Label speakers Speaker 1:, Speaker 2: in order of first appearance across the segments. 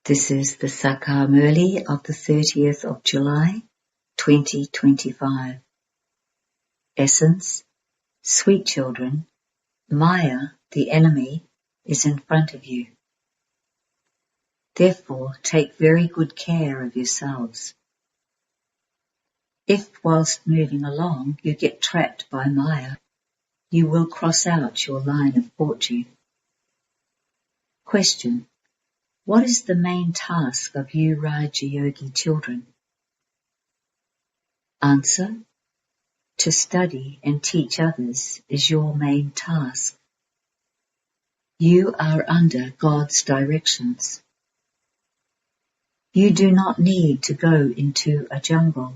Speaker 1: This is the English Murli of the 30th of July, 2025. Essence: sweet children, Maya, the enemy, is in front of you. Therefore, take very good care of yourselves. If whilst moving along you get trapped by Maya, you will cross out your line of fortune. Question: what is the main task of you Raja Yogi children? Answer: to study and teach others is your main task. You are under God's directions. You do not need to go into a jungle.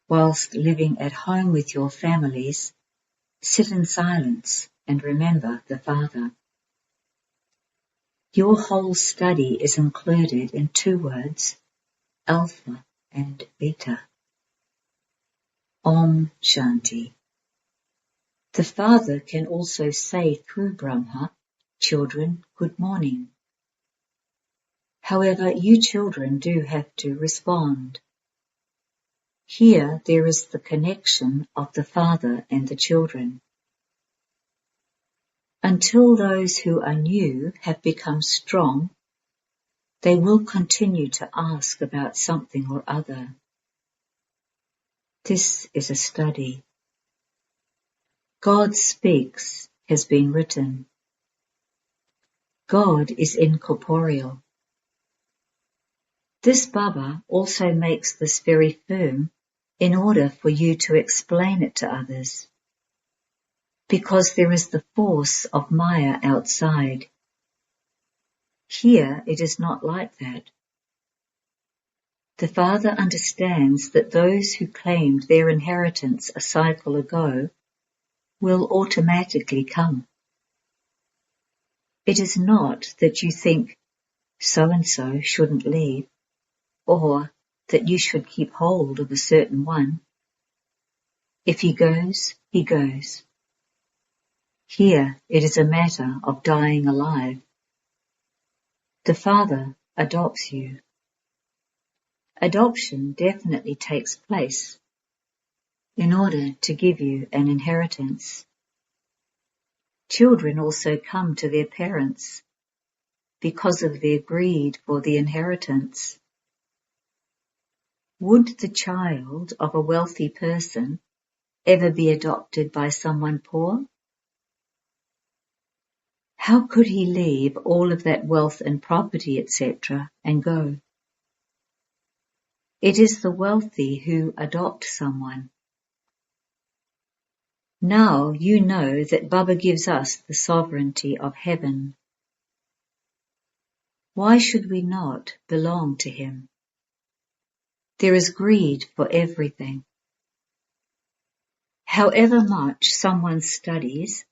Speaker 1: Whilst living at home with your families, sit in silence and remember the Father. Your whole study is included in two words, Alpha and Beta. Om Shanti. The Father can also say through Brahma, children, good morning. However, you children do have to respond. Here there is the connection of the Father and the children. Until those who are new have become strong, they will continue to ask about something or other. This is a study. God speaks has been written. God is incorporeal. This Baba also makes this very firm in order for you to explain it to others, because there is the force of Maya outside. Here it is not like that. The Father understands that those who claimed their inheritance a cycle ago will automatically come. It is not that you think so-and-so shouldn't leave, or that you should keep hold of a certain one. If he goes, he goes. Here it is a matter of dying alive. The Father adopts you. Adoption definitely takes place in order to give you an inheritance. Children also come to their parents because of their greed for the inheritance. Would the child of a wealthy person ever be adopted by someone poor? How could he leave all of that wealth and property, etc., and go? It is the wealthy who adopt someone. Now you know that Baba gives us the sovereignty of heaven. Why should we not belong to him? There is greed for everything. However much someone studies,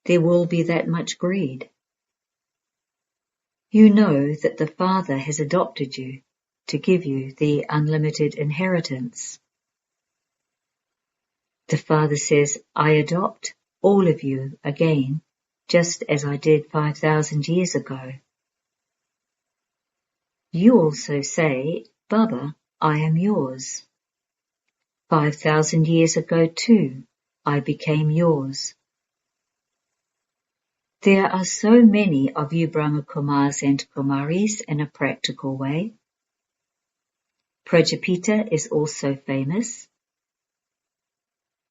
Speaker 1: there will be that much greed. You know that the Father has adopted you to give you the unlimited inheritance. The Father says, I adopt all of you again, just as I did 5,000 years ago. You also say, Baba, I am yours. 5,000 years ago too, I became yours. There are so many of you Brahma Kumars and Kumaris in a practical way. Prajapita is also famous.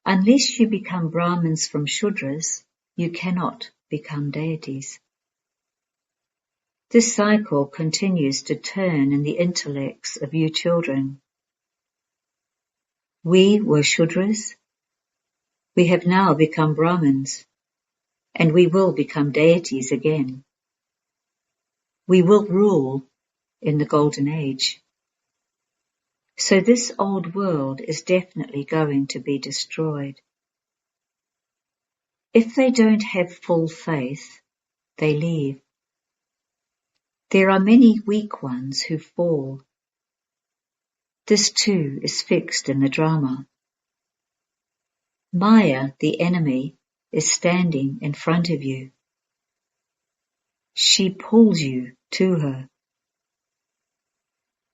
Speaker 1: Unless you become Brahmins from Shudras, you cannot become deities. This cycle continues to turn in the intellects of you children. We were Shudras. We have now become Brahmins, and we will become deities again. We will rule in the Golden Age. So this old world is definitely going to be destroyed. If they don't have full faith, they leave. There are many weak ones who fall. This too is fixed in the drama. Maya, the enemy, is standing in front of you. She pulls you to her.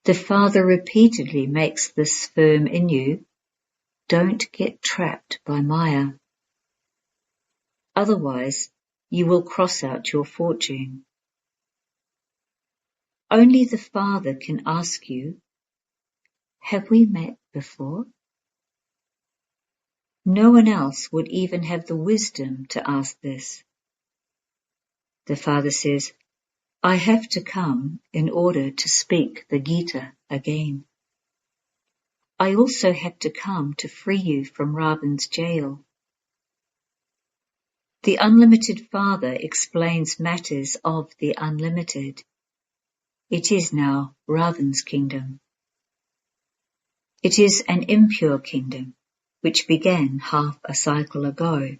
Speaker 1: The Father repeatedly makes this firm in you: don't get trapped by Maya. Otherwise, you will cross out your fortune. Only the Father can ask you, have we met before? No one else would even have the wisdom to ask this. The Father says, I have to come in order to speak the Gita again. I also have to come to free you from Ravan's jail. The Unlimited Father explains matters of the unlimited. It is now Ravan's kingdom. It is an impure kingdom, which began half a cycle ago.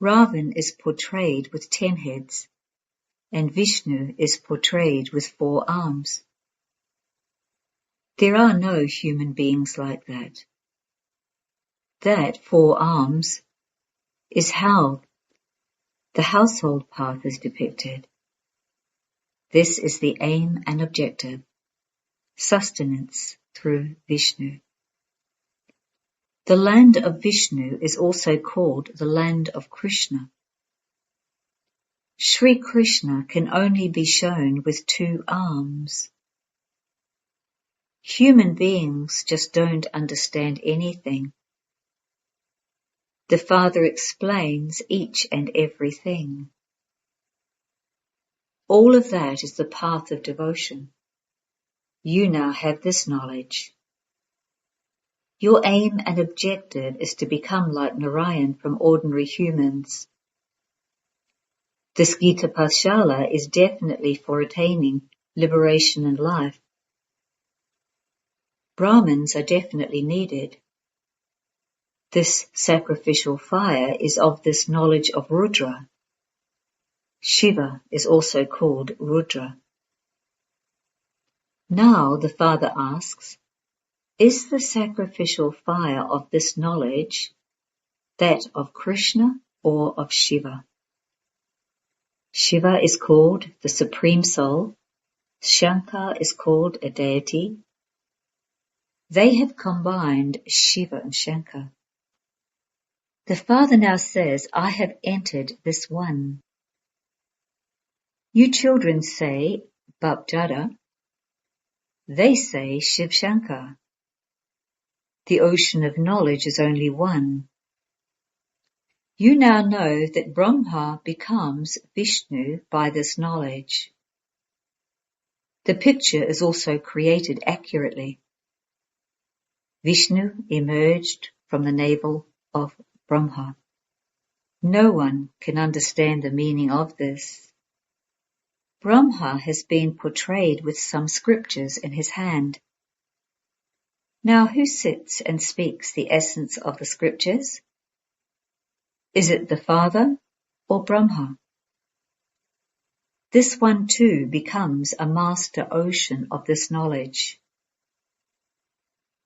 Speaker 1: Ravan is portrayed with 10 heads, and Vishnu is portrayed with 4 arms. There are no human beings like that. That 4 arms is how the household path is depicted. This is the aim and objective, sustenance through Vishnu. The land of Vishnu is also called the land of Krishna. Sri Krishna can only be shown with 2 arms. Human beings just don't understand anything. The Father explains each and everything. All of that is the path of devotion. You now have this knowledge. Your aim and objective is to become like Narayan from ordinary humans. This Gita Pashala is definitely for attaining liberation and life. Brahmins are definitely needed. This sacrificial fire is of this knowledge of Rudra. Shiva is also called Rudra. Now the Father asks, is the sacrificial fire of this knowledge that of Krishna or of Shiva? Shiva is called the Supreme Soul. Shankar is called a deity. They have combined Shiva and Shankar. The Father now says, I have entered this one. You children say, Bap Dada. They say, Shiv Shankar. The ocean of knowledge is only one. You now know that Brahma becomes Vishnu by this knowledge. The picture is also created accurately. Vishnu emerged from the navel of Brahma. No one can understand the meaning of this. Brahma has been portrayed with some scriptures in his hand. Now who sits and speaks the essence of the scriptures? Is it the Father or Brahma? This one too becomes a master ocean of this knowledge.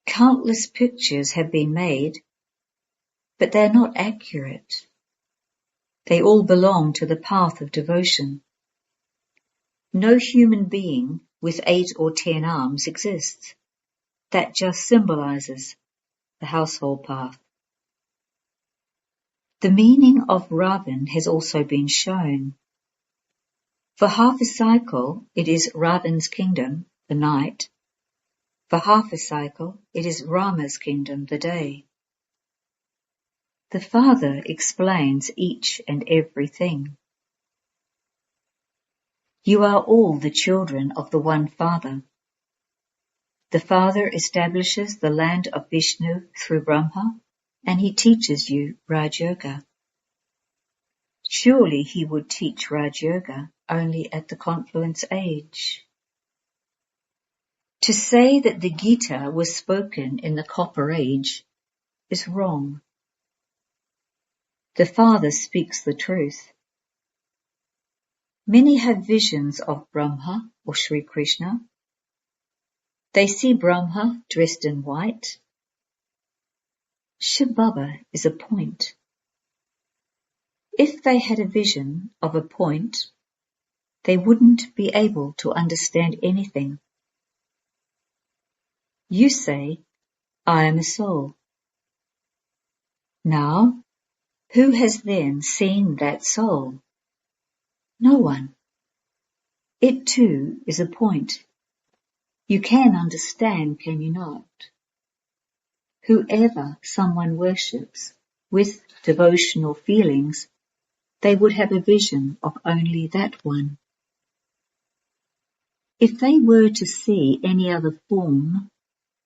Speaker 1: Countless pictures have been made, but they're not accurate. They all belong to the path of devotion. No human being with 8 or 10 arms exists. That just symbolizes the household path. The meaning of Ravan has also been shown. For half a cycle, it is Ravan's kingdom, the night. For half a cycle, it is Rama's kingdom, the day. The Father explains each and everything. You are all the children of the one Father. The Father establishes the land of Vishnu through Brahma, and he teaches you Raj Yoga. Surely he would teach Raj Yoga only at the confluence age. To say that the Gita was spoken in the Copper Age is wrong. The Father speaks the truth. Many have visions of Brahma or Sri Krishna. They see Brahma dressed in white. Shiv Baba is a point. If they had a vision of a point, they wouldn't be able to understand anything. You say, I am a soul. Now, who has then seen that soul? No one. It too is a point. You can understand, can you not? Whoever someone worships with devotional feelings, they would have a vision of only that one. If they were to see any other form,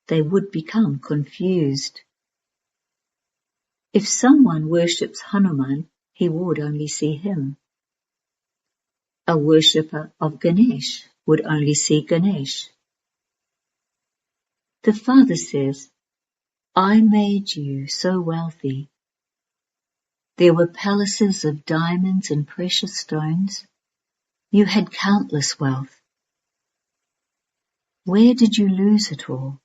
Speaker 1: they would become confused. If someone worships Hanuman, he would only see him. A worshipper of Ganesh would only see Ganesh. The Father says, I made you so wealthy. There were palaces of diamonds and precious stones. You had countless wealth. Where did you lose it all?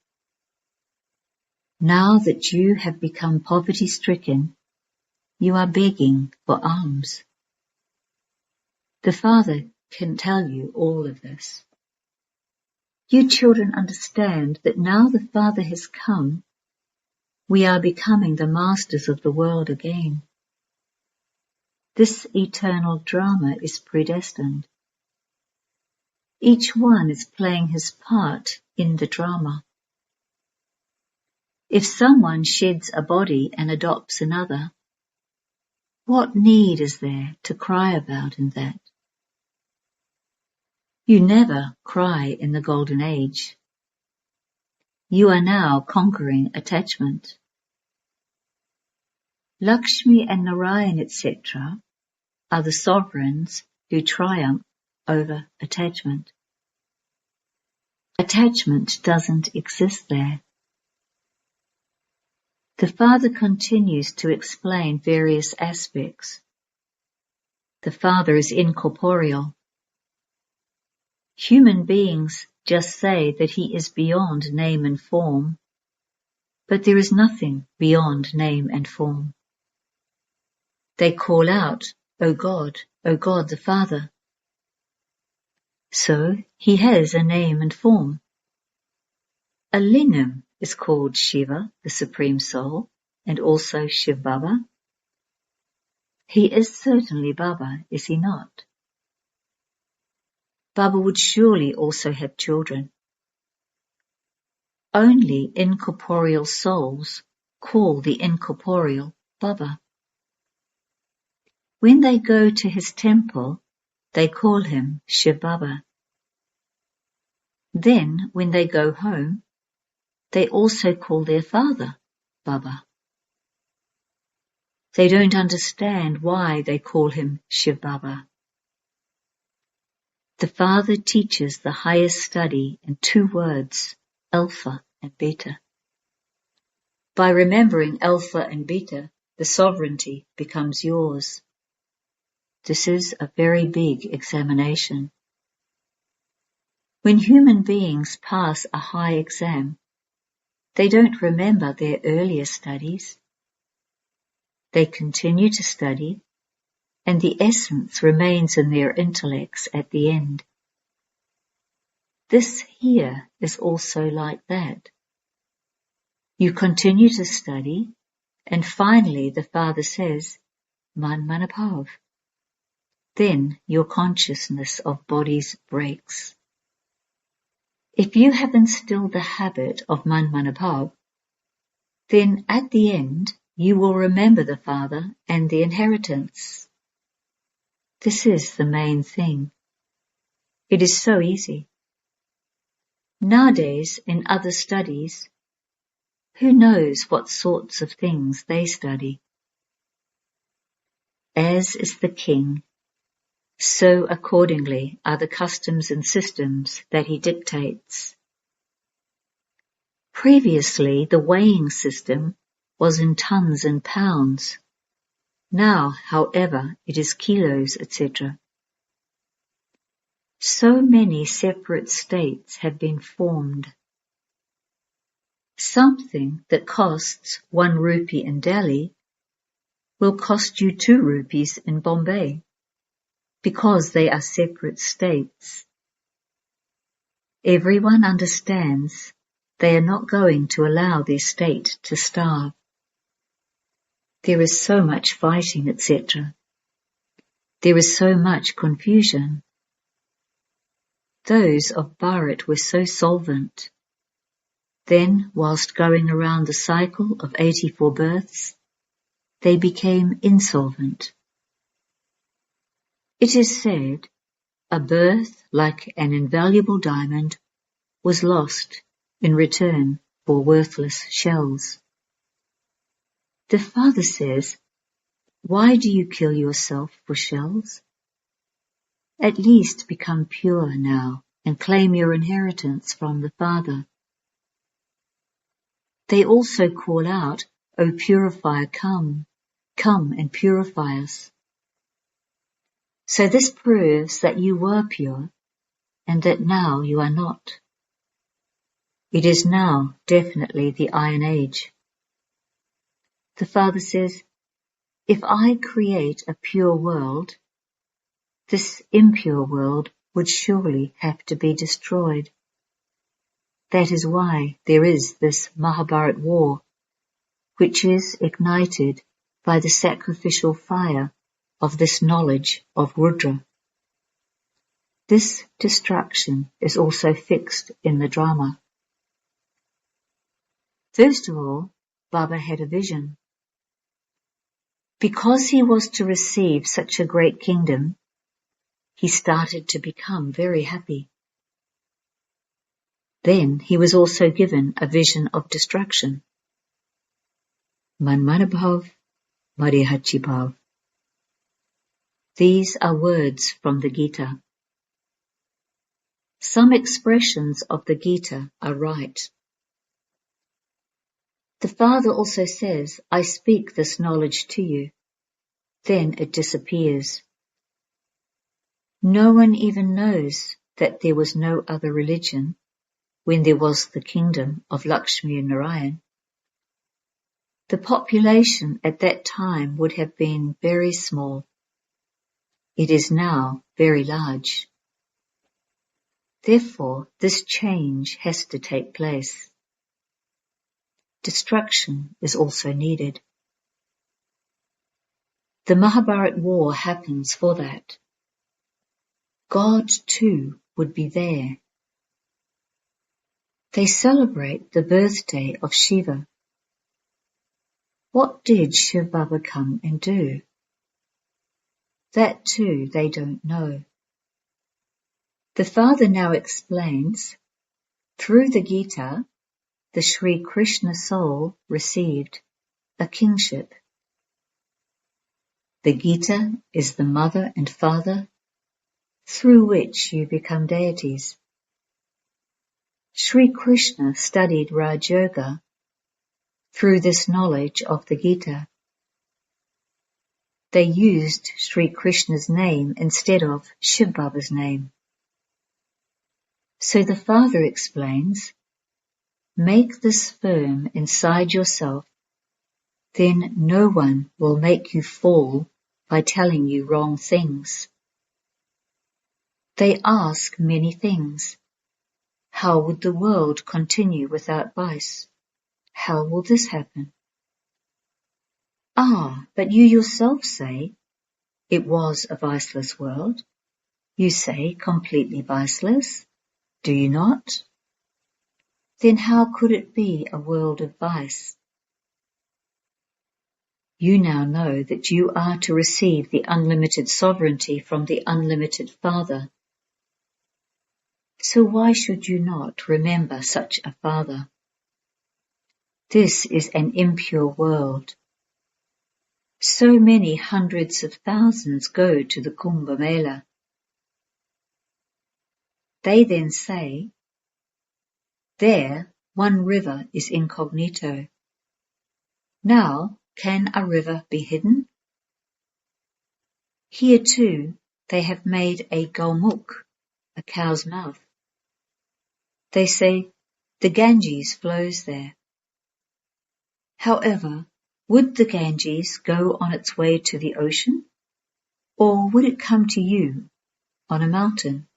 Speaker 1: Now that you have become poverty-stricken, you are begging for alms. The Father can tell you all of this. You children understand that now the Father has come, we are becoming the masters of the world again. This eternal drama is predestined. Each one is playing his part in the drama. If someone sheds a body and adopts another, what need is there to cry about in that? You never cry in the golden age. You are now conquering attachment. Lakshmi and Narayan, etc., are the sovereigns who triumph over attachment. Attachment doesn't exist there. The Father continues to explain various aspects. The Father is incorporeal. Human beings just say that he is beyond name and form, but there is nothing beyond name and form. They call out, O God the Father. So he has a name and form. A lingam is called Shiva, the Supreme Soul, and also Shiv Baba. He is certainly Baba, is he not? Baba would surely also have children. Only incorporeal souls call the incorporeal Baba. When they go to his temple, they call him Shiv Baba. Then, when they go home, they also call their father Baba. They don't understand why they call him Shiv Baba. The Father teaches the highest study in 2 words, Alpha and Beta. By remembering Alpha and Beta, the sovereignty becomes yours. This is a very big examination. When human beings pass a high exam, they don't remember their earlier studies. They continue to study, and the essence remains in their intellects at the end. This here is also like that. You continue to study, and finally the Father says, Man Manabhav. Then your consciousness of bodies breaks. If you have instilled the habit of Man Manabhav, then at the end you will remember the Father and the inheritance. This is the main thing. It is so easy. Nowadays, in other studies, who knows what sorts of things they study? As is the king, so accordingly are the customs and systems that he dictates. Previously, the weighing system was in tons and pounds. Now, however, it is kilos, etc. So many separate states have been formed. Something that costs 1 rupee in Delhi will cost you 2 rupees in Bombay. because they are separate states. Everyone understands they are not going to allow their state to starve. There is so much fighting, etc. There is so much confusion. Those of Bharat were so solvent. Then, whilst going around the cycle of 84 births, they became insolvent. It is said, a birth like an invaluable diamond was lost in return for worthless shells. The Father says, why do you kill yourself for shells? At least become pure now and claim your inheritance from the Father. They also call out, O purifier, come and purify us. So this proves that you were pure and that now you are not. It is now definitely the Iron Age. The Father says, if I create a pure world, this impure world would surely have to be destroyed. That is why there is this Mahabharat war, which is ignited by the sacrificial fire of this knowledge of Rudra. This destruction is also fixed in the drama. First of all, Baba had a vision. Because he was to receive such a great kingdom, he started to become very happy. Then he was also given a vision of destruction. Manmanabhav, Marihachibhav. These are words from the Gita. Some expressions of the Gita are right. The Father also says, I speak this knowledge to you. Then it disappears. No one even knows that there was no other religion when there was the kingdom of Lakshmi and Narayan. The population at that time would have been very small. It is now very large. Therefore, this change has to take place. Destruction is also needed. The Mahabharat war happens for that. God too would be there. They celebrate the birthday of Shiva. What did Shiv Baba come and do? That too they don't know. The Father now explains, through the Gita, the Sri Krishna soul received a kingship. The Gita is the mother and father through which you become deities. Sri Krishna studied Raj Yoga through this knowledge of the Gita. They used Sri Krishna's name instead of Shiv Baba's name. So the Father explains, make this firm inside yourself, then no one will make you fall by telling you wrong things. They ask many things. How would the world continue without vice? How will this happen? Ah, but you yourself say, it was a viceless world. You say completely viceless, do you not? Then how could it be a world of vice? You now know that you are to receive the unlimited sovereignty from the unlimited Father. So why should you not remember such a Father? This is an impure world. So many hundreds of thousands go to the Kumbh Mela. They then say, there one river is incognito. Now, can a river be hidden? Here too, they have made a Gomukh, a cow's mouth. They say, the Ganges flows there. However, would the Ganges go on its way to the ocean? Or would it come to you on a mountain?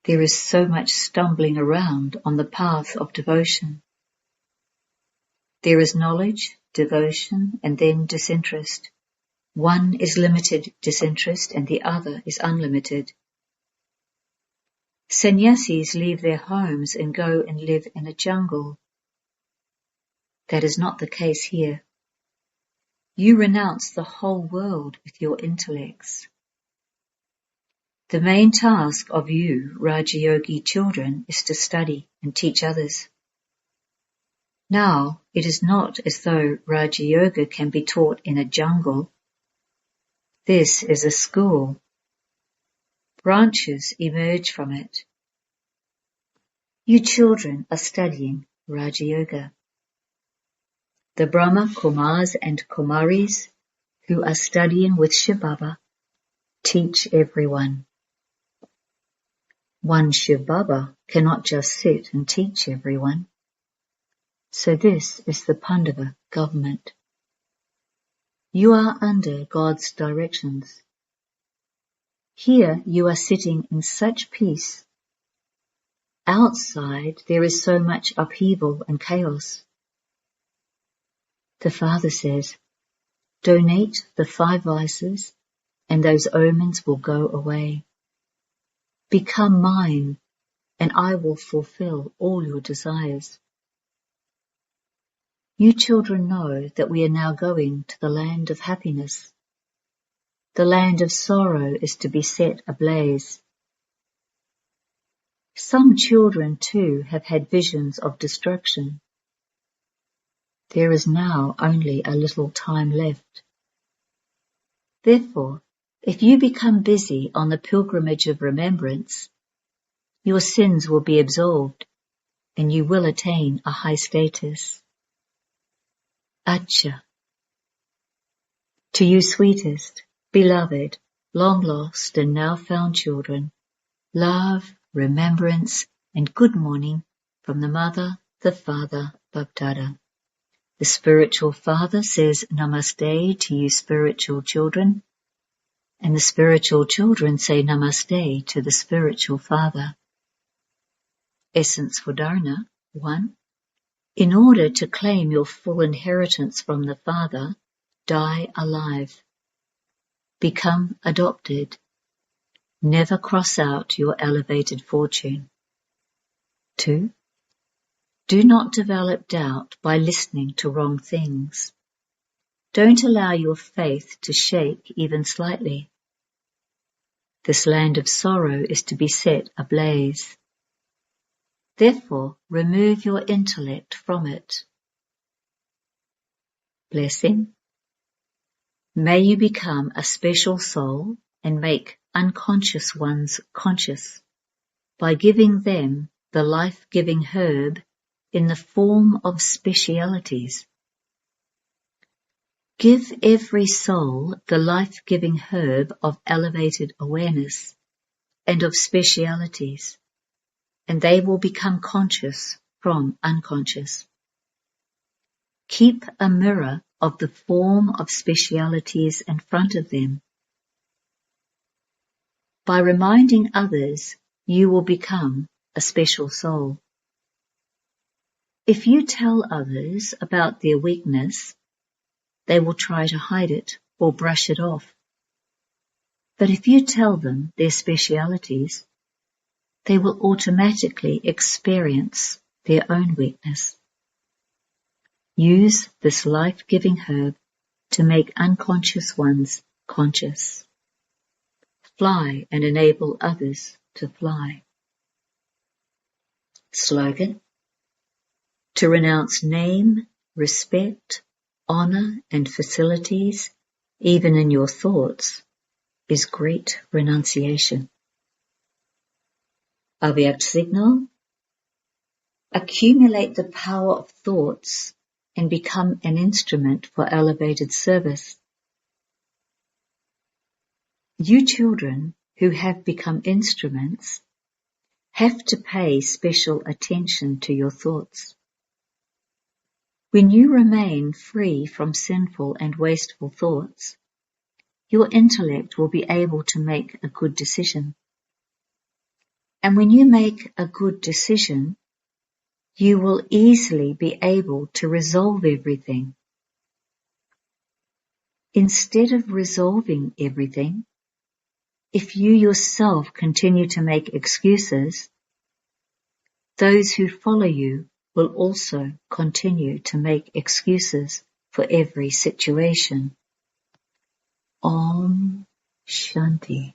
Speaker 1: There is so much stumbling around on the path of devotion. There is knowledge, devotion, and then disinterest. One is limited disinterest and the other is unlimited. Sannyasis leave their homes and go and live in a jungle. That is not the case here. You renounce the whole world with your intellects. The main task of you, Rajayogi children, is to study and teach others. Now, it is not as though Raja Yoga can be taught in a jungle. This is a school. Branches emerge from it. You children are studying Raja Yoga. The Brahma Kumars and Kumaris who are studying with Shiv Baba teach everyone. One Shiv Baba cannot just sit and teach everyone. So this is the Pandava government. You are under God's directions. Here you are sitting in such peace. Outside there is so much upheaval and chaos. The Father says, donate the 5 vices and those omens will go away. Become mine and I will fulfill all your desires. You children know that we are now going to the land of happiness. The land of sorrow is to be set ablaze. Some children too have had visions of destruction. There is now only a little time left. Therefore, if you become busy on the pilgrimage of remembrance, your sins will be absolved and you will attain a high status. Acha. To you sweetest, beloved, long lost and now found children, love, remembrance and good morning from the Mother, the Father, Bapdada. The spiritual father says namaste to you spiritual children, and the spiritual children say namaste to the spiritual father. Essence for Dharana 1. In order to claim your full inheritance from the Father, die alive. Become adopted. Never cross out your elevated fortune. 2. Do not develop doubt by listening to wrong things. Don't allow your faith to shake even slightly. This land of sorrow is to be set ablaze. Therefore, remove your intellect from it. Blessing. May you become a special soul and make unconscious ones conscious by giving them the life-giving herb in the form of specialities. Give every soul the life-giving herb of elevated awareness and of specialities, and they will become conscious from unconscious. Keep a mirror of the form of specialities in front of them. By reminding others, you will become a special soul. If you tell others about their weakness, they will try to hide it or brush it off. But if you tell them their specialities, they will automatically experience their own weakness. Use this life-giving herb to make unconscious ones conscious. Fly and enable others to fly. Slogan. To renounce name, respect, honor and facilities, even in your thoughts, is great renunciation. Avyakt signal. Accumulate the power of thoughts and become an instrument for elevated service. You children who have become instruments have to pay special attention to your thoughts. When you remain free from sinful and wasteful thoughts, your intellect will be able to make a good decision. And when you make a good decision, you will easily be able to resolve everything. Instead of resolving everything, if you yourself continue to make excuses, those who follow you will also continue to make excuses for every situation. Om Shanti.